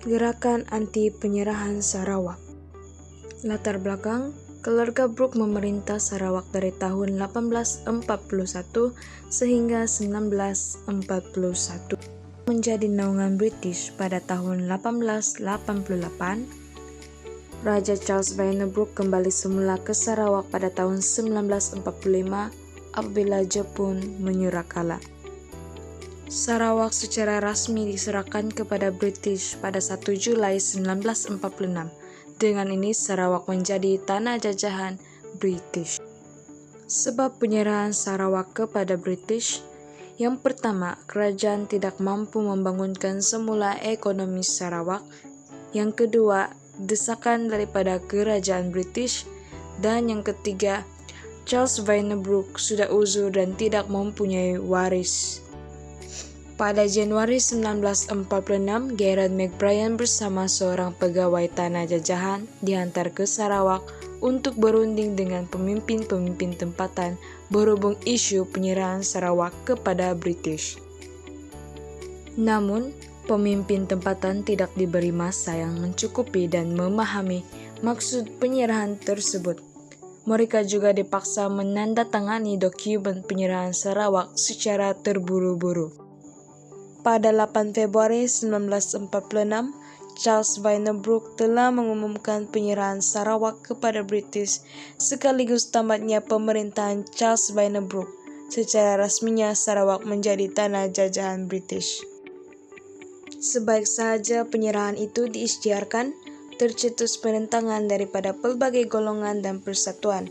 Gerakan anti penyerahan Sarawak. Latar belakang, keluarga Brooke memerintah Sarawak dari tahun 1841 sehingga 1941. Menjadi naungan British pada tahun 1888, Raja Charles Vainer Brooke kembali semula ke Sarawak pada tahun 1945 apabila Jepun menyerah kalah. Sarawak secara rasmi diserahkan kepada British pada 1 Julai 1946. Dengan ini Sarawak menjadi tanah jajahan British. Sebab penyerahan Sarawak kepada British, yang pertama, kerajaan tidak mampu membangunkan semula ekonomi Sarawak. Yang kedua, desakan daripada kerajaan British. Dan yang ketiga, Charles Vainer Brooke sudah uzur dan tidak mempunyai waris. Pada Januari 1946, Gerard McBrien bersama seorang pegawai tanah jajahan dihantar ke Sarawak untuk berunding dengan pemimpin-pemimpin tempatan berhubung isu penyerahan Sarawak kepada British. Namun, pemimpin tempatan tidak diberi masa yang mencukupi dan memahami maksud penyerahan tersebut. Mereka juga dipaksa menandatangani dokumen penyerahan Sarawak secara terburu-buru. Pada 8 Februari 1946, Charles Vainer Brooke telah mengumumkan penyerahan Sarawak kepada British sekaligus tamatnya pemerintahan Charles Vainer Brooke. Secara rasminya Sarawak menjadi tanah jajahan British. Sebaik sahaja penyerahan itu diisytiharkan, tercetus penentangan daripada pelbagai golongan dan persatuan.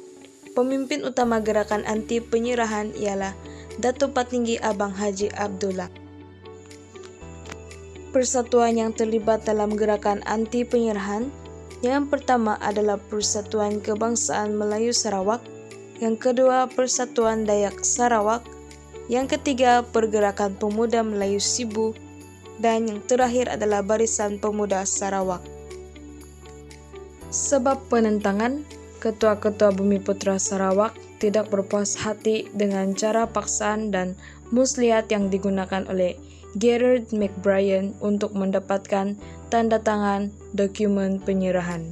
Pemimpin utama gerakan anti penyerahan ialah Datuk Patinggi Abang Haji Abdullah. Persatuan yang terlibat dalam gerakan anti penyerahan, yang pertama adalah Persatuan Kebangsaan Melayu Sarawak, yang kedua Persatuan Dayak Sarawak, yang ketiga Pergerakan Pemuda Melayu Sibu, dan yang terakhir adalah Barisan Pemuda Sarawak. Sebab penentangan, ketua-ketua Bumiputra Sarawak tidak berpuas hati dengan cara paksaan dan muslihat yang digunakan oleh Gerard McBrien untuk mendapatkan tanda tangan dokumen penyerahan.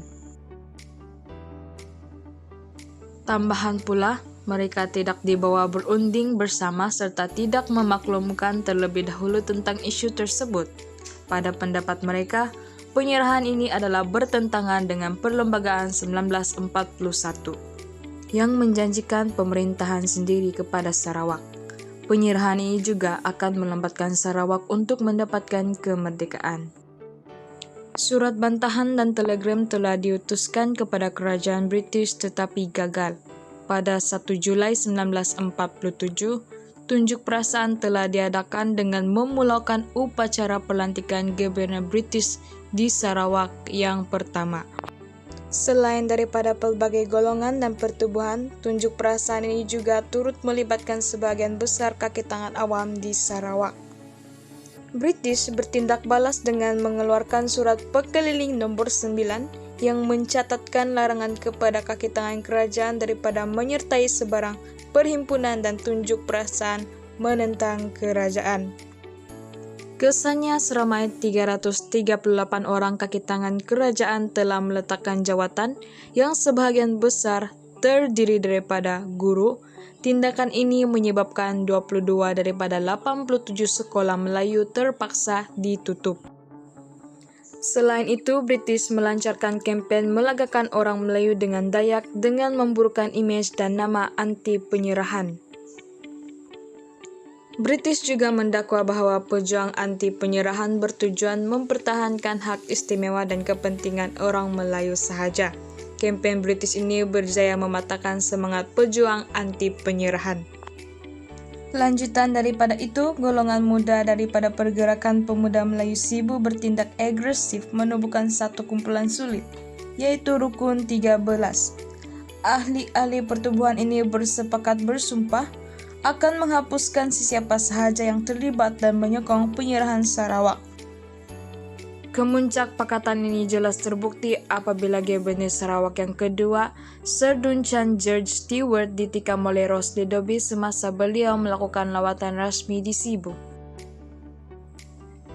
Tambahan pula, mereka tidak dibawa berunding bersama serta tidak memaklumkan terlebih dahulu tentang isu tersebut. Pada pendapat mereka, penyerahan ini adalah bertentangan dengan Perlembagaan 1941 yang menjanjikan pemerintahan sendiri kepada Sarawak. Penyerahan ini juga akan melambatkan Sarawak untuk mendapatkan kemerdekaan. Surat bantahan dan telegram telah diutuskan kepada kerajaan British tetapi gagal. Pada 1 Julai 1947, tunjuk perasaan telah diadakan dengan memulakan upacara pelantikan Gubernur British di Sarawak yang pertama. Selain daripada pelbagai golongan dan pertubuhan, tunjuk perasaan ini juga turut melibatkan sebagian besar kaki tangan awam di Sarawak. British bertindak balas dengan mengeluarkan surat pekeliling nomor 9 yang mencatatkan larangan kepada kaki tangan kerajaan daripada menyertai sebarang perhimpunan dan tunjuk perasaan menentang kerajaan. Kesannya seramai 338 orang kaki tangan kerajaan telah meletakkan jawatan yang sebahagian besar terdiri daripada guru. Tindakan ini menyebabkan 22 daripada 87 sekolah Melayu terpaksa ditutup. Selain itu, British melancarkan kempen melagakan orang Melayu dengan Dayak dengan memburukkan imej dan nama anti penyerahan. British juga mendakwa bahwa pejuang anti penyerahan bertujuan mempertahankan hak istimewa dan kepentingan orang Melayu sahaja. Kempen British ini berjaya mematahkan semangat pejuang anti penyerahan. Lanjutan daripada itu, golongan muda daripada Pergerakan Pemuda Melayu Sibu bertindak agresif menubuhkan satu kumpulan sulit, yaitu Rukun 13. Ahli-ahli pertubuhan ini bersepakat bersumpah akan menghapuskan sesiapa sahaja yang terlibat dan menyokong penyerahan Sarawak. Kemuncak pakatan ini jelas terbukti apabila Gubernur Sarawak yang kedua, Sir Duncan George Stewart, ditikam oleh Rosely Dobbie semasa beliau melakukan lawatan rasmi di Sibu.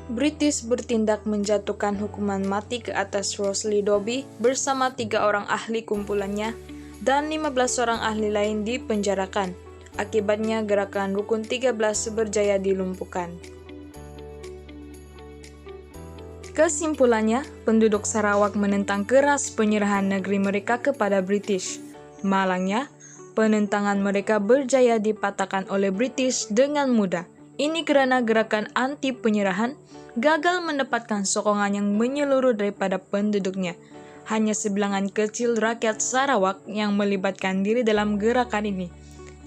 British bertindak menjatuhkan hukuman mati ke atas Rosalie Doby bersama 3 orang ahli kumpulannya dan 15 orang ahli lain dipenjarakan. Akibatnya gerakan Rukun 13 berjaya dilumpuhkan. Kesimpulannya, penduduk Sarawak menentang keras penyerahan negeri mereka kepada British. Malangnya, penentangan mereka berjaya dipatahkan oleh British dengan mudah. Ini karena gerakan anti penyerahan gagal mendapatkan sokongan yang menyeluruh daripada penduduknya. Hanya sebilangan kecil rakyat Sarawak yang melibatkan diri dalam gerakan ini.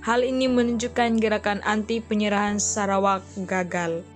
Hal ini menunjukkan gerakan anti penyerahan Sarawak gagal.